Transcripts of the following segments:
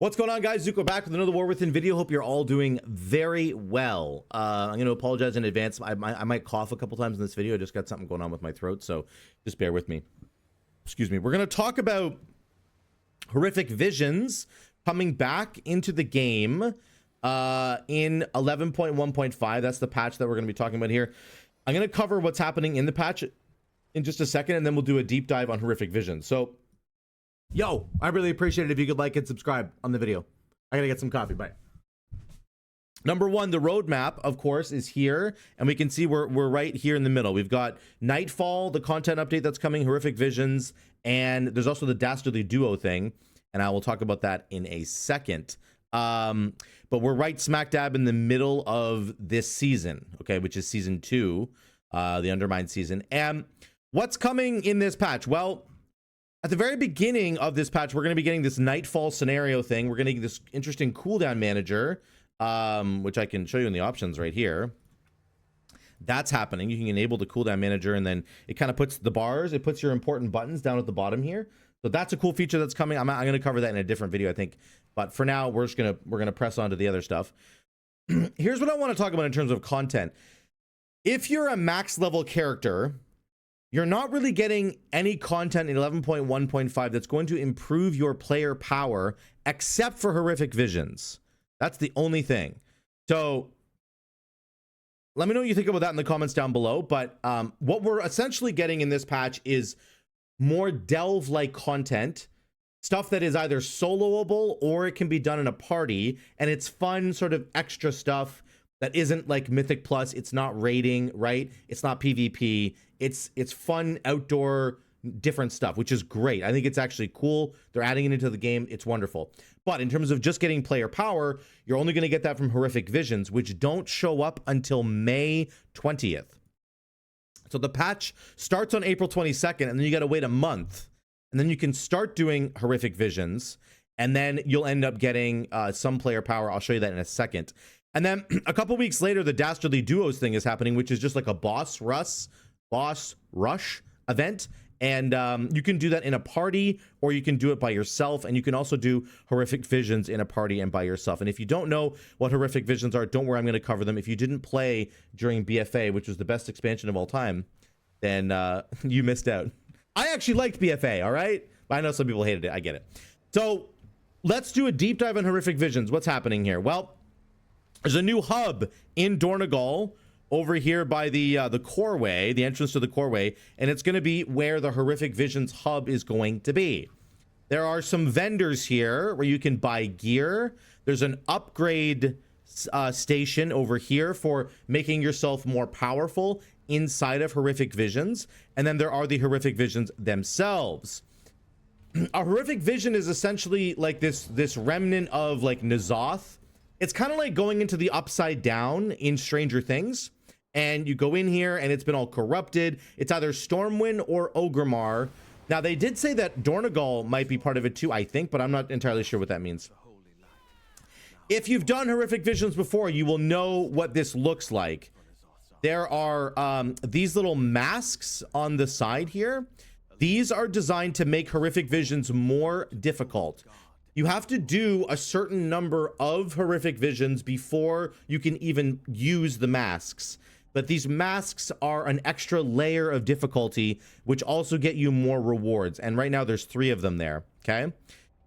What's going on, guys? Zuko back with another War Within video. Hope you're all doing very well. I'm going to apologize in advance. I might cough a couple times in this video. I just got something going on with my throat, so just bear with me. Excuse me. We're going to talk about horrific visions coming back into the game in 11.1.5. That's the patch that we're going to be talking about here. I'm going to cover what's happening in the patch in just a second, and then we'll do a deep dive on horrific visions. So, yo, I really appreciate it if you could like and subscribe on the video. I gotta get some coffee. Bye. Number one, the roadmap, of course, is here, and we can see we're right here in the middle. We've got Nightfall, the content update that's coming, horrific visions, and there's also the Dastardly Duo thing, and I will talk about that in a second. But we're right smack dab in the middle of this season, okay, which is season 2, the Undermined season. And what's coming in this patch? Well, at the very beginning of this patch, we're going to be getting this Nightfall scenario thing. We're going to get this interesting cooldown manager, which I can show you in the options right here. That's happening. You can enable the cooldown manager, and then it kind of puts the bars, it puts your important buttons down at the bottom here. So that's a cool feature that's coming. I'm going to cover that in a different video, I think. But for now, we're going to press on to the other stuff. Here's what I want to talk about in terms of content. If you're a max level character, you're not really getting any content in 11.1.5 that's going to improve your player power, except for horrific visions. That's the only thing. So let me know what you think about that in the comments down below. But what we're essentially getting in this patch is more delve-like content, stuff that is either soloable or it can be done in a party, and it's fun sort of extra stuff that isn't like Mythic Plus. It's not raiding, right? It's not PvP. It's fun outdoor different stuff, which is great. I think it's actually cool. They're adding it into the game. It's wonderful. But in terms of just getting player power, you're only going to get that from horrific visions, which don't show up until May 20th. So the patch starts on April 22nd, and then you got to wait a month, and then you can start doing horrific visions, and then you'll end up getting some player power. I'll show you that in a second. And then a couple weeks later, the Dastardly Duos thing is happening, which is just like a boss rush event. And you can do that in a party, or you can do it by yourself. And you can also do horrific visions in a party and by yourself. And if you don't know what horrific visions are, don't worry, I'm going to cover them. If you didn't play during BFA, which was the best expansion of all time, then you missed out. I actually liked BFA, all right? But I know some people hated it. I get it. So let's do a deep dive on horrific visions. What's happening here? Well, there's a new hub in Dornegal over here by the Coreway, the entrance to the Coreway, and it's going to be where the horrific visions hub is going to be. There are some vendors here where you can buy gear. There's an upgrade station over here for making yourself more powerful inside of horrific visions, and then there are the horrific visions themselves. A horrific vision is essentially like this remnant of like N'Zoth. It's kind of like going into the upside down in Stranger Things, and you go in here and it's been all corrupted. It's either Stormwind or Orgrimmar. Now, they did say that Dornegal might be part of it too, I think, but I'm not entirely sure what that means. If you've done horrific visions before, you will know what this looks like. There are these little masks on the side here. These are designed to make horrific visions more difficult. You have to do a certain number of horrific visions before you can even use the masks. But these masks are an extra layer of difficulty, which also get you more rewards. And right now there's 3 of them there, okay?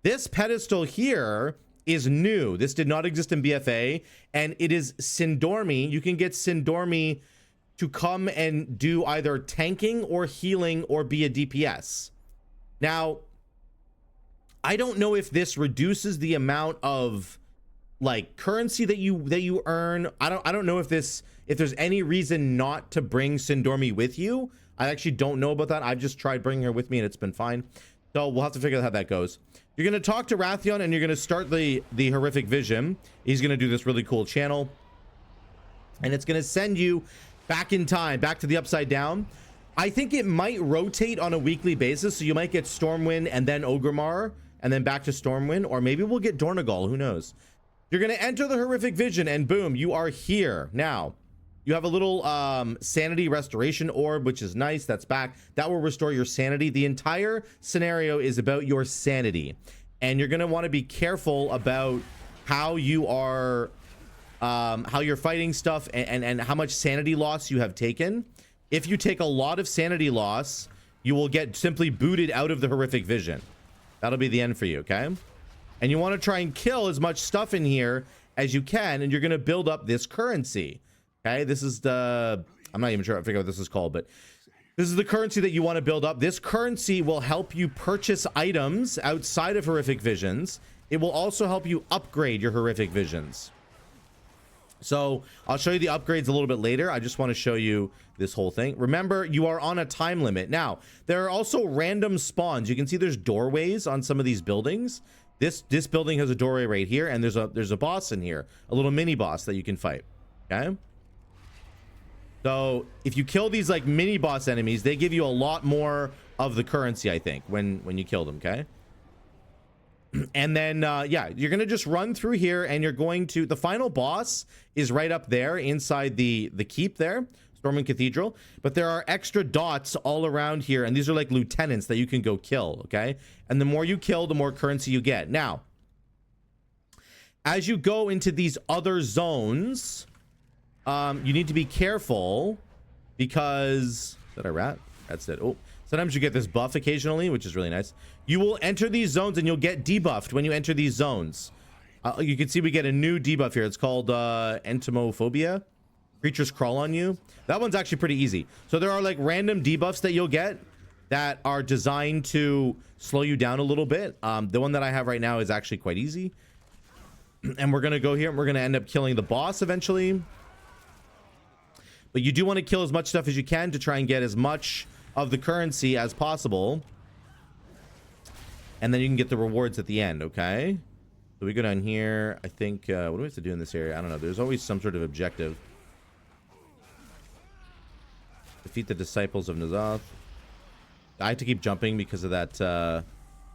This pedestal here is new. This did not exist in BFA, and it is Sindormi. You can get Sindormi to come and do either tanking or healing or be a DPS. Now, I don't know if this reduces the amount of like currency that you earn. I don't know if there's any reason not to bring Sindormi with you. I actually don't know about that. I've just tried bringing her with me and it's been fine. So we'll have to figure out how that goes. You're going to talk to Rathion and you're going to start the horrific vision. He's going to do this really cool channel, and it's going to send you back in time, back to the upside down. I think it might rotate on a weekly basis, so you might get Stormwind and then Orgrimmar and then back to Stormwind, or maybe we'll get Dornegal, who knows. You're going to enter the horrific vision and boom, you are here. Now, you have a little sanity restoration orb, which is nice. That's back. That will restore your sanity. The entire scenario is about your sanity. and you're going to want to be careful about how you are how you're fighting stuff, and how much sanity loss you have taken. If you take a lot of sanity loss, you will get simply booted out of the horrific vision. That'll be the end for you, okay? And you want to try and kill as much stuff in here as you can, and you're going to build up this currency. Okay, this is the, I'm not even sure I figure out what this is called, but this is the currency that you want to build up. This currency will help you purchase items outside of horrific visions. It will also help you upgrade your horrific visions. So I'll show you the upgrades a little bit later. I just want to show you this whole thing. Remember, you are on a time limit. Now, there are also random spawns. You can see there's doorways on some of these buildings. This building has a doorway right here, and there's a boss in here, a little mini boss that you can fight. Okay. So if you kill these like mini boss enemies, they give you a lot more of the currency, I think, when you kill them. Okay. And then yeah, you're gonna just run through here, and you're going to, the final boss is right up there inside the keep there, Stormwind Cathedral, but there are extra dots all around here, and these are like lieutenants that you can go kill. Okay, and the more you kill, the more currency you get. Now, as you go into these other zones, you need to be careful, because that a rat? That's it. Oh, sometimes you get this buff occasionally, which is really nice. You will enter these zones and you'll get debuffed when you enter these zones. You can see we get a new debuff here. It's called entomophobia. Creatures crawl on you. That one's actually pretty easy. So there are like random debuffs that you'll get that are designed to slow you down a little bit. The one that I have right now is actually quite easy. And we're going to go here and we're going to end up killing the boss eventually. But you do want to kill as much stuff as you can to try and get as much of the currency as possible. And then you can get the rewards at the end, okay? So we go down here. I think, what do we have to do in this area? I don't know. There's always some sort of objective. Defeat the disciples of Nazoth. I have to keep jumping because of that, that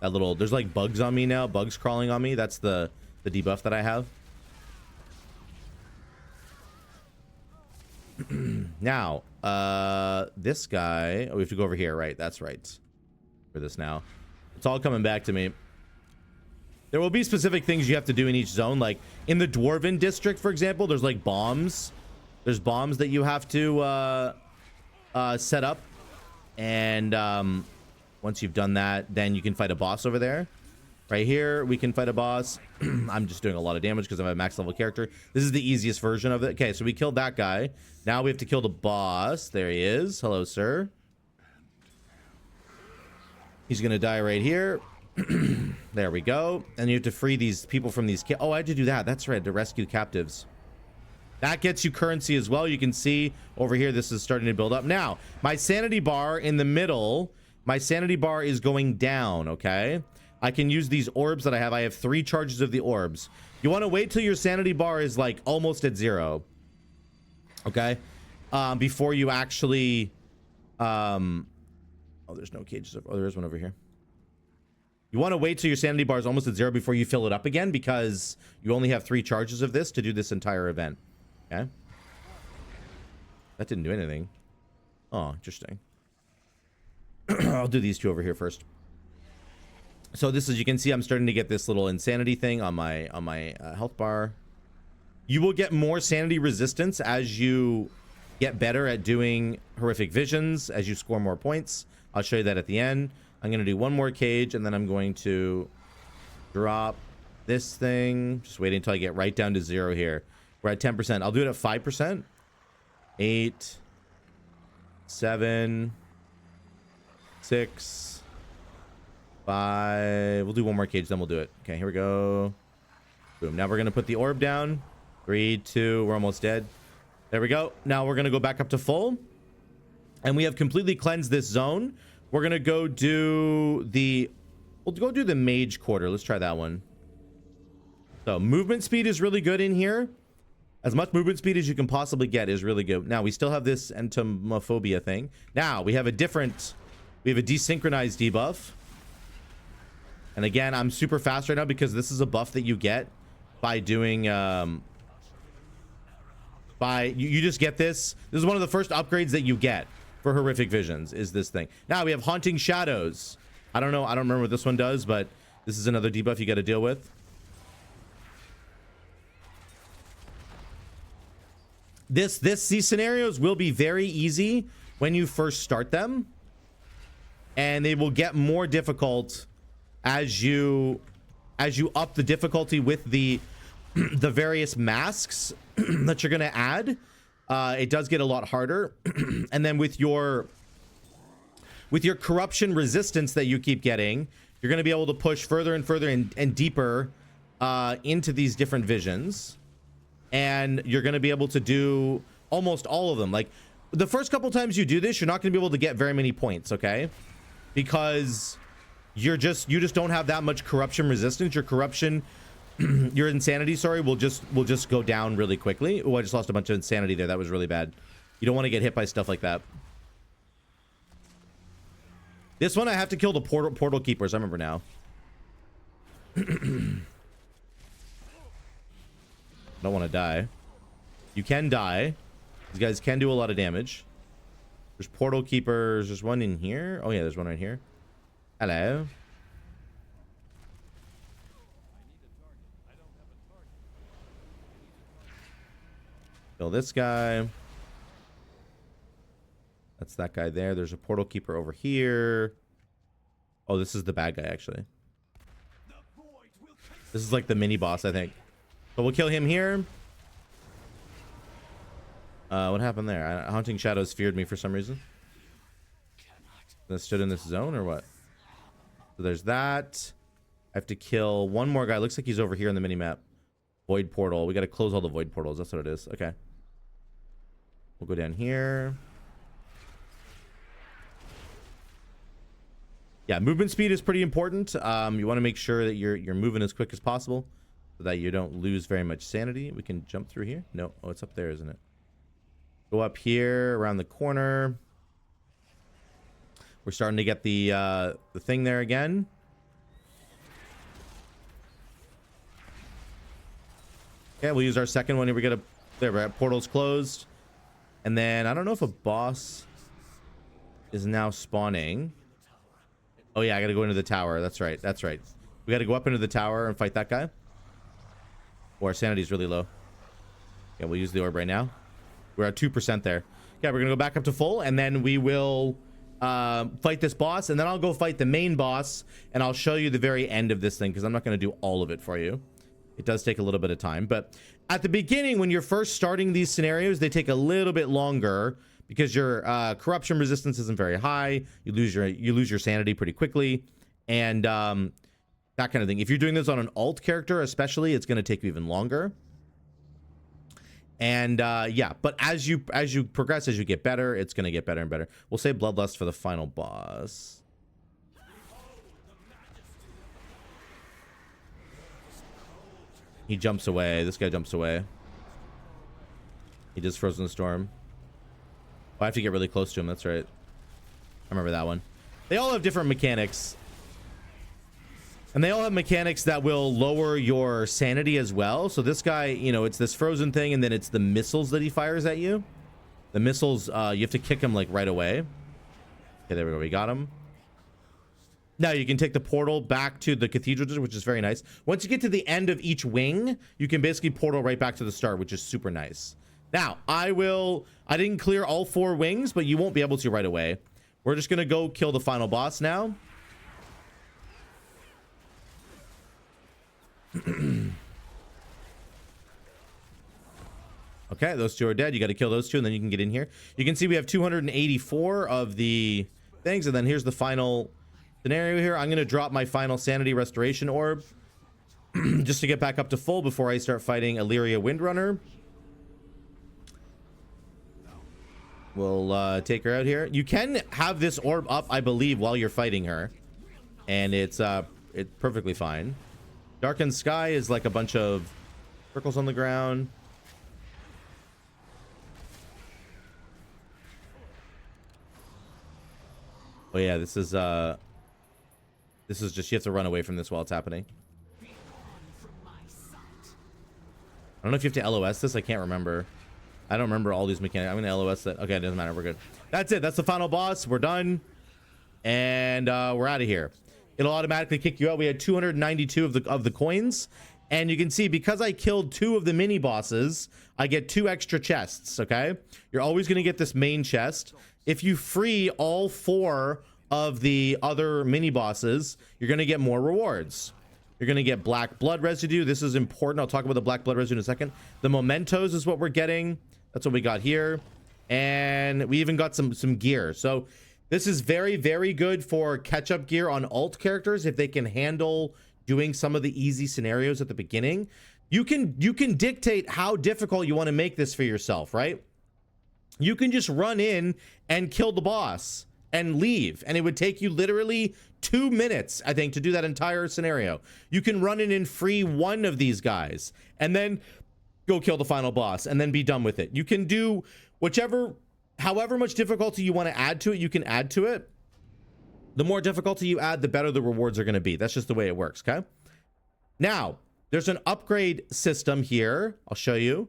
little, there's like bugs on me now. Bugs crawling on me. That's the debuff that I have. Now, this guy, oh, we have to go over here, right? That's right. For this now. It's all coming back to me. There will be specific things you have to do in each zone. Like in the Dwarven district, for example, there's like bombs. There's bombs that you have to set up. And once you've done that, then you can fight a boss over there. Right here, we can fight a boss. I'm just doing a lot of damage because I'm a max level character. This is the easiest version of it. Okay, so we killed that guy. Now we have to kill the boss. There he is. Hello, sir. He's going to die right here. There we go. And you have to free these people from these... Oh, I had to do that. That's right, to rescue captives. That gets you currency as well. You can see over here, this is starting to build up. Now, my sanity bar in the middle, my sanity bar is going down, okay? I can use these orbs that I have. I have 3 charges of the orbs. You want to wait till your sanity bar is like almost at 0. Okay? Before you actually... Oh, there's no cages. Oh, there is one over here. You want to wait till your sanity bar is almost at 0 before you fill it up again, because you only have 3 charges of this to do this entire event. Okay? That didn't do anything. Oh, interesting. I'll do these 2 over here first. So this is, you can see I'm starting to get this little insanity thing on my health bar. You will get more sanity resistance as you get better at doing horrific visions, as you score more points. I'll show you that at the end. I'm going to do one more cage, and then I'm going to drop this thing. Just waiting until I get right down to 0 here. We're at 10%. I'll do it at 5%. 8, 7, 6, 5. We'll do one more cage, then we'll do it. Okay, here we go. Boom. Now we're going to put the orb down. 3, 2. We're almost dead. There we go. Now we're going to go back up to full. And we have completely cleansed this zone. We're going to go do the... We'll go do the mage quarter. Let's try that one. So movement speed is really good in here. As much movement speed as you can possibly get is really good. Now we still have this entomophobia thing. Now we have a different... We have a desynchronized debuff. And again, I'm super fast right now because this is a buff that you get by doing... You just get this. This is one of the first upgrades that you get for horrific visions, is this thing. Now we have haunting shadows. I don't know. I don't remember what this one does, but this This is another debuff you got to deal with. These scenarios will be very easy when you first start them, and they will get more difficult as you up the difficulty with the various masks that you're gonna add. It does get a lot harder. And then with your corruption resistance that you keep getting, you're gonna be able to push further and further and deeper into these different visions, and you're gonna be able to do almost all of them. Like the first couple times you do this, you're not gonna be able to get very many points, okay? Because you just don't have that much corruption resistance. Your corruption, your insanity, sorry, will just go down really quickly. Oh, I just lost a bunch of insanity there. That was really bad. You don't want to get hit by stuff like that. This one I have to kill the portal keepers. I remember now. Don't want to die. You can die. These guys can do a lot of damage. There's portal keepers. There's one in here. Oh yeah, there's one right here. Hello. Kill this guy. That's that guy there. There's a portal keeper over here. Oh, this is the bad guy, actually. This is like the mini boss, I think. So we'll kill him here. What happened there? Haunting Shadows feared me for some reason. That stood in this zone or what? So there's that. I have to kill one more guy. Looks like he's over here in the mini map. Void portal. We got to close all the void portals. That's what it is. Okay. We'll go down here. Yeah, movement speed is pretty important. You want to make sure that you're moving as quick as possible so that you don't lose very much sanity. We can jump through here. No, oh, it's up there, isn't it? Go up here around the corner. We're starting to get the thing there again. Yeah, we'll use our second one. Here we get a there. We're at portals closed, and then I don't know if a boss is now spawning. Oh yeah, I gotta go into the tower. That's right. That's right. We gotta go up into the tower and fight that guy. Oh, our sanity's really low. Yeah, we'll use the orb right now. We're at 2% there. Yeah, we're gonna go back up to full, and then we will fight this boss, and then I'll go fight the main boss, and I'll show you the very end of this thing, because I'm not going to do all of it for you. It does take a little bit of time, but at the beginning, when you're first starting these scenarios, they take a little bit longer because your corruption resistance isn't very high. You lose your sanity pretty quickly, and that kind of thing. If you're doing this on an alt character especially, it's going to take you even longer. And yeah, but as you progress, as you get better, it's going to get better and better. We'll save Bloodlust for the final boss. He jumps away. This guy jumps away. He does Frozen Storm. Oh, I have to get really close to him. That's right. I remember that one. They all have different mechanics. And they all have mechanics that will lower your sanity as well. So this guy, you know, it's this frozen thing, and then it's the missiles that he fires at you. The missiles, you have to kick him like right away. Okay, there we go. We got him. Now you can take the portal back to the cathedral, which is very nice. Once you get to the end of each wing, you can basically portal right back to the start, which is super nice. Now, I didn't clear all 4 wings, but you won't be able to right away. We're just going to go kill the final boss now. Okay, those 2 are dead. You got to kill those 2, and then you can get in here. You can see we have 284 of the things, and then here's the final scenario here. I'm going to drop my final sanity restoration orb just to get back up to full before I start fighting Illyria Windrunner. We'll take her out here. You can have this orb up, I believe, while you're fighting her, and it's perfectly fine. Darkened Sky is like a bunch of circles on the ground. Oh yeah, this is just, you have to run away from this while it's happening. I don't know if you have to LOS this. I can't remember. I don't remember all these mechanics. I'm gonna LOS that. Okay, it doesn't matter. We're good. That's it. That's the final boss. We're done, and we're out of here. it'll automatically kick you out. We had 292 of the coins, and you can see because I killed 2 of the mini bosses, I get 2 extra chests. Okay, you're always going to get this main chest. If you free all 4 of the other mini bosses, you're going to get more rewards. You're going to get black blood residue. This is important. I'll talk about the black blood residue in a second. The mementos is what we're getting. That's what we got here. And we even got some gear. So this is very, very good for catch-up gear on alt characters if they can handle doing some of the easy scenarios at the beginning. You can dictate how difficult you want to make this for yourself, right? You can just run in and kill the boss and leave, and it would take you literally 2 minutes, I think, to do that entire scenario. You can run in and free 1 of these guys and then go kill the final boss and then be done with it. You can do however much difficulty you want to add to it, you can add to it. The more difficulty you add, the better the rewards are going to be. That's just the way it works. Okay, now there's an upgrade system here. I'll show you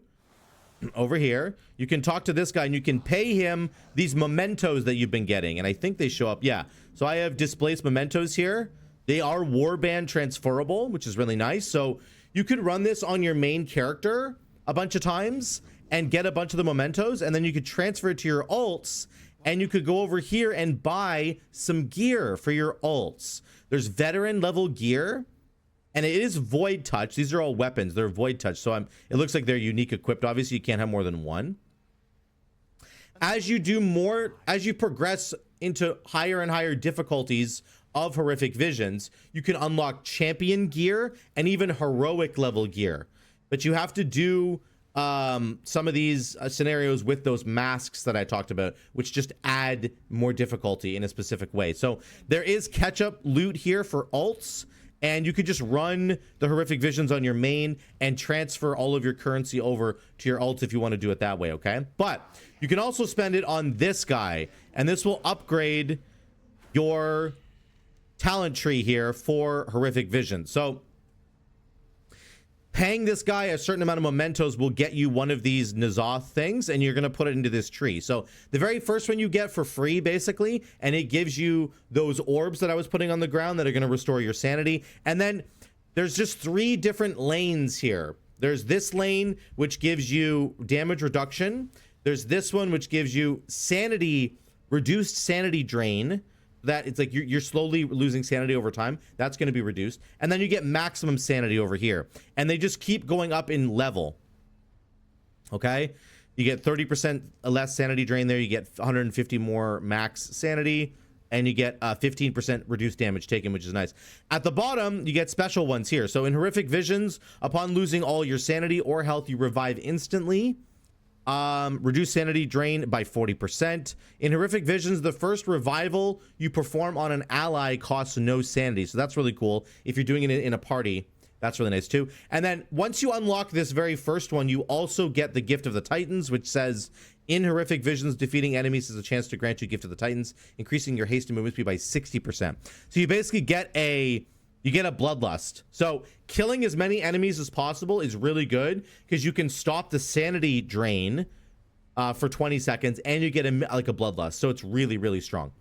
over here. You can talk to this guy and you can pay him these mementos that you've been getting, and I think they show up. Yeah, so I have displaced mementos here. They are warband transferable, which is really nice. So you could run this on your main character a bunch of times and get a bunch of the mementos, and then you could transfer it to your alts, and you could go over here and buy some gear for your alts. There's veteran level gear, and it is void touch. These are all weapons. They're void touch, so it looks like they're unique equipped. Obviously, you can't have more than 1. As you progress into higher and higher difficulties of horrific visions, you can unlock champion gear and even heroic level gear. But you have to do some of these scenarios with those masks that I talked about, which just add more difficulty in a specific way. So there is catch-up loot here for alts, and you could just run the horrific visions on your main and transfer all of your currency over to your alts if you want to do it that way. Okay, but you can also spend it on this guy, and this will upgrade your talent tree here for horrific vision. So paying this guy a certain amount of mementos will get you one of these Nazoth things, and you're going to put it into this tree. So the very first one you get for free, basically, and it gives you those orbs that I was putting on the ground that are going to restore your sanity. And then there's just 3 different lanes here. There's this lane, which gives you damage reduction. There's this one, which gives you reduced sanity drain. That it's like you're slowly losing sanity over time. That's going to be reduced, and then you get maximum sanity over here, and they just keep going up in level. Okay, you get 30% less sanity drain there. You get 150 more max sanity, and you get 15% reduced damage taken, which is nice. At the bottom, you get special ones here. So in horrific visions, upon losing all your sanity or health, you revive instantly. Reduce sanity drain by 40%. In horrific visions, the first revival you perform on an ally costs no sanity, so that's really cool. If you're doing it in a party, that's really nice too. And then once you unlock this very first one, you also get the Gift of the Titans, which says in horrific visions, defeating enemies is a chance to grant you Gift of the Titans, increasing your haste and movement speed by 60%. So you basically get a bloodlust. So killing as many enemies as possible is really good because you can stop the sanity drain for 20 seconds, and you get a bloodlust. So it's really, really strong.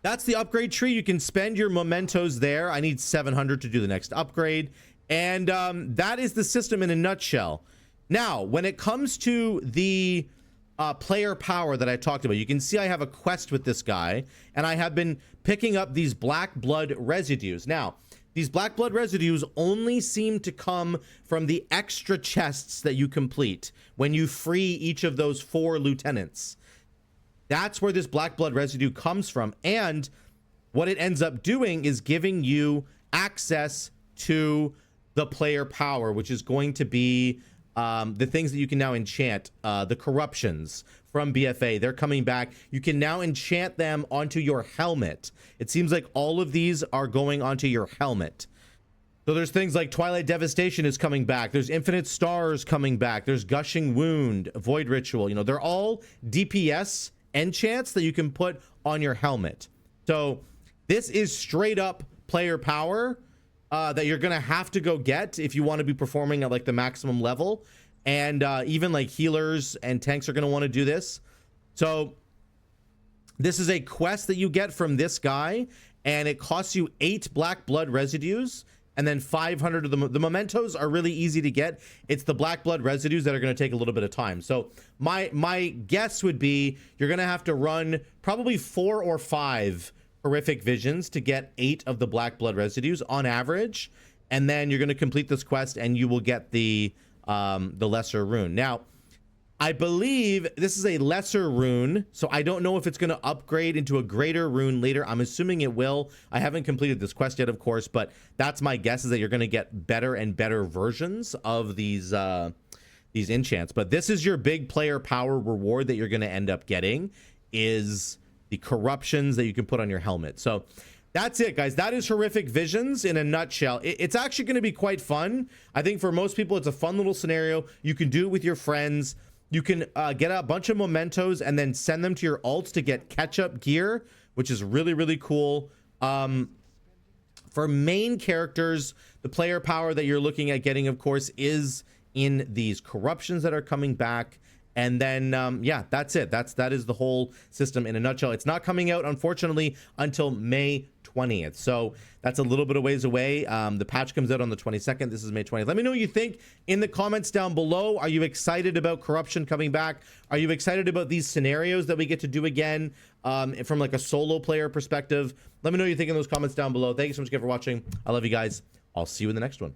That's the upgrade tree. You can spend your mementos there. I need 700 to do the next upgrade. And that is the system in a nutshell. Now, when it comes to the player power that I talked about, you can see I have a quest with this guy, and I have been picking up these black blood residues. Now, these black blood residues only seem to come from the extra chests that you complete when you free each of those 4 lieutenants. That's where this black blood residue comes from, and what it ends up doing is giving you access to the player power, which is going to be the things that you can now enchant, the corruptions from BFA. They're coming back. You can now enchant them onto your helmet. It seems like all of these are going onto your helmet. So there's things like Twilight Devastation is coming back. There's Infinite Stars coming back. There's Gushing Wound, Void Ritual. You know, they're all DPS enchants that you can put on your helmet. So this is straight up player power that you're gonna have to go get if you want to be performing at like the maximum level, and even like healers and tanks are gonna want to do this. So this is a quest that you get from this guy, and it costs you 8 black blood residues, and then 500 of the mementos are really easy to get. It's the black blood residues that are going to take a little bit of time. So my guess would be you're going to have to run probably 4 or 5 horrific visions to get 8 of the black blood residues on average, and then you're going to complete this quest and you will get the lesser rune. Now, I believe this is a lesser rune, so I don't know if it's going to upgrade into a greater rune later. I'm assuming it will. I haven't completed this quest yet, of course, but that's my guess, is that you're going to get better and better versions of these enchants. But this is your big player power reward that you're going to end up getting, is the corruptions that you can put on your helmet. So that's it, guys. That is Horrific Visions in a nutshell. It's actually going to be quite fun. I think for most people, it's a fun little scenario. You can do it with your friends. You can get a bunch of mementos and then send them to your alts to get catch-up gear, which is really, really cool. For main characters, the player power that you're looking at getting, of course, is in these corruptions that are coming back. And then, yeah, that's it. That is the whole system in a nutshell. It's not coming out, unfortunately, until May 20th. So that's a little bit of ways away. The patch comes out on the 22nd. This is May 20th. Let me know what you think in the comments down below. Are you excited about corruption coming back? Are you excited about these scenarios that we get to do again from like a solo player perspective? Let me know what you think in those comments down below. Thank you so much again for watching. I love you guys. I'll see you in the next one.